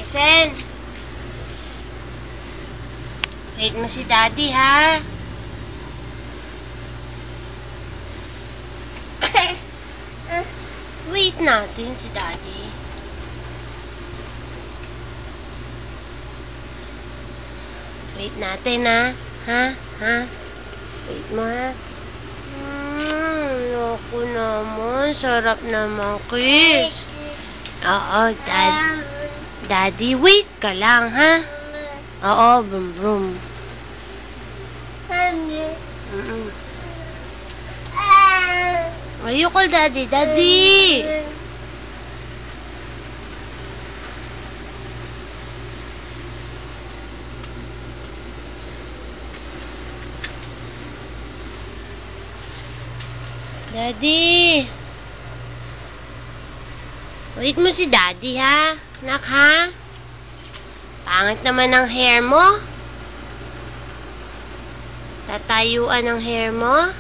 Isen. Wait mo si Daddy, ha? Wait natin si Daddy. Wait natin, ha? Ha? Wait mo, ha? Naku naman. Sarap naman, kiss. Oo, Daddy, wait ka lang, ha? Oo, brum brum. You call Daddy. Daddy! Daddy! Wait mo si Daddy, ha? Nak, ha? Pangit naman ang hair mo. Tatayuan ang hair mo.